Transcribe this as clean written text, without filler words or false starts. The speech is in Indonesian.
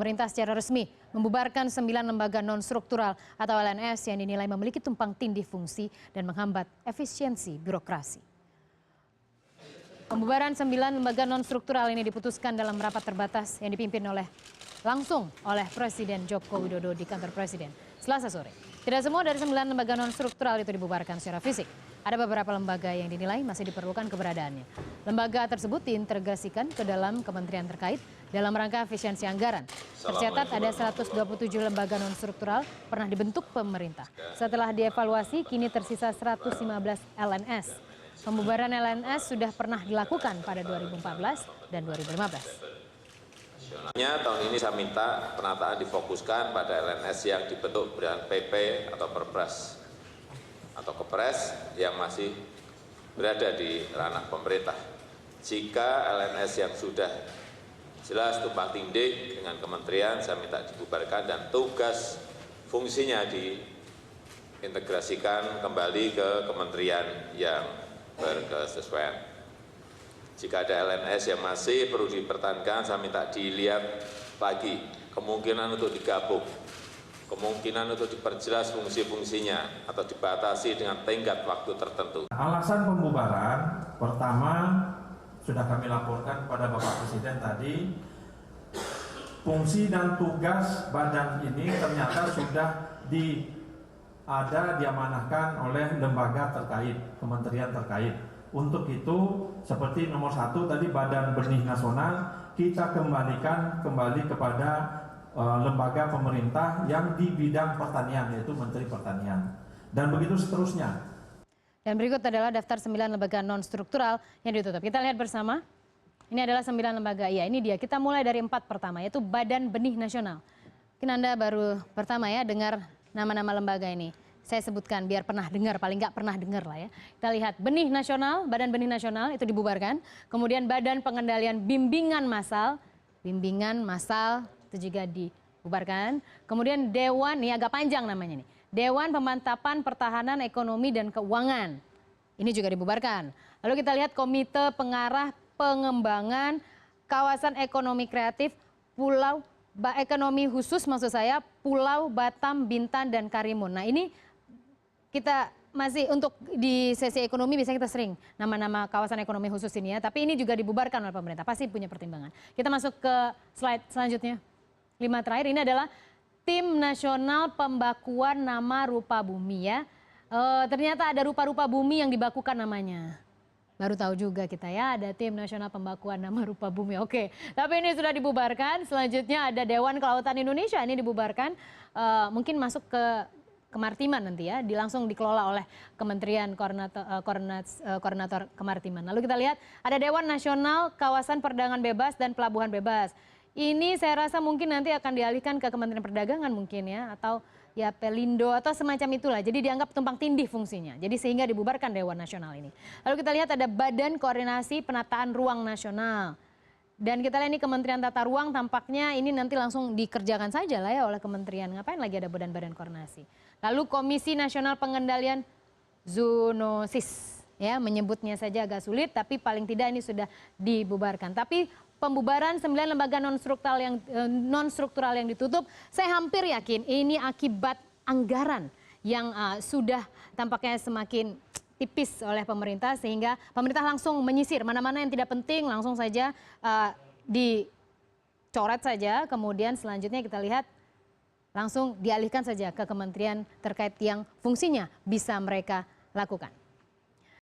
Pemerintah secara resmi membubarkan 9 lembaga non-struktural atau LNS yang dinilai memiliki tumpang tindih fungsi dan menghambat efisiensi birokrasi. Pembubaran 9 lembaga non-struktural ini diputuskan dalam rapat terbatas yang dipimpin langsung oleh Presiden Joko Widodo di kantor Presiden Selasa sore. Tidak semua dari 9 lembaga non-struktural itu dibubarkan secara fisik. Ada beberapa lembaga yang dinilai masih diperlukan keberadaannya. Lembaga tersebut diintegrasikan ke dalam kementerian terkait dalam rangka efisiensi anggaran. Tercatat ada 127 lembaga non-struktural pernah dibentuk pemerintah. Setelah dievaluasi, kini tersisa 115 LNS. Pembubaran LNS sudah pernah dilakukan pada 2014 dan 2015. Tahun ini saya minta penataan difokuskan pada LNS yang dibentuk berdasarkan PP atau Perpres atau Kepres yang masih berada di ranah pemerintah. Jika LNS yang sudah jelas tumpang tindih dengan kementerian, saya minta dibubarkan dan tugas fungsinya diintegrasikan kembali ke kementerian yang berkesesuaian. Jika ada LNS yang masih perlu dipertahankan, saya minta dilihat lagi kemungkinan untuk digabung, kemungkinan untuk diperjelas fungsi-fungsinya atau dibatasi dengan tenggat waktu tertentu. Alasan pembubaran pertama sudah kami laporkan kepada Bapak Presiden tadi, fungsi dan tugas badan ini ternyata sudah diamanahkan oleh lembaga terkait, kementerian terkait. Untuk itu, seperti nomor 1 tadi Badan Benih Nasional, kita kembalikan kembali kepada lembaga pemerintah yang di bidang pertanian, yaitu Menteri Pertanian. Dan begitu seterusnya. Dan berikut adalah daftar 9 lembaga non-struktural yang ditutup. Kita lihat bersama. Ini adalah 9 lembaga. Iya, ini dia. Kita mulai dari 4 pertama, yaitu Badan Benih Nasional. Mungkin Anda baru pertama ya dengar nama-nama lembaga ini. Saya sebutkan biar pernah dengar, paling nggak pernah dengar lah ya. Kita lihat Benih Nasional, Badan Benih Nasional itu dibubarkan. Kemudian Badan Pengendalian Bimbingan Massal itu juga dibubarkan. Kemudian Dewan, ini agak panjang namanya nih. Dewan Pemantapan Pertahanan Ekonomi dan Keuangan. Ini juga dibubarkan. Lalu kita lihat Komite Pengarah Pengembangan Kawasan Ekonomi Kreatif Ekonomi Khusus maksud saya Pulau Batam, Bintan, dan Karimun. Nah ini kita masih untuk di sesi ekonomi biasanya kita sering nama-nama kawasan ekonomi khusus ini ya. Tapi ini juga dibubarkan oleh pemerintah, pasti punya pertimbangan. Kita masuk ke slide selanjutnya. 5 terakhir ini adalah Tim Nasional Pembakuan Nama Rupa Bumi ya. Ternyata ada rupa-rupa bumi yang dibakukan namanya. Baru tahu juga kita ya, ada Tim Nasional Pembakuan Nama Rupa Bumi. Oke, tapi ini sudah dibubarkan. Selanjutnya ada Dewan Kelautan Indonesia, ini dibubarkan. Mungkin masuk ke Kemaritiman nanti ya, langsung dikelola oleh Kementerian Koordinator Kemaritiman. Lalu kita lihat ada Dewan Nasional Kawasan Perdagangan Bebas dan Pelabuhan Bebas. Ini saya rasa mungkin nanti akan dialihkan ke Kementerian Perdagangan mungkin ya, atau ya Pelindo atau semacam itulah. Jadi dianggap tumpang tindih fungsinya. Jadi sehingga dibubarkan Dewan Nasional ini. Lalu kita lihat ada Badan Koordinasi Penataan Ruang Nasional. Dan kita lihat ini Kementerian Tata Ruang tampaknya ini nanti langsung dikerjakan saja lah ya oleh kementerian. Ngapain lagi ada badan-badan koordinasi. Lalu Komisi Nasional Pengendalian Zoonosis. Ya, menyebutnya saja agak sulit tapi paling tidak ini sudah dibubarkan. Tapi pembubaran 9 lembaga non-struktural yang ditutup, saya hampir yakin ini akibat anggaran yang sudah tampaknya semakin tipis oleh pemerintah sehingga pemerintah langsung menyisir mana-mana yang tidak penting langsung saja dicoret saja. Kemudian selanjutnya kita lihat langsung dialihkan saja ke kementerian terkait yang fungsinya bisa mereka lakukan.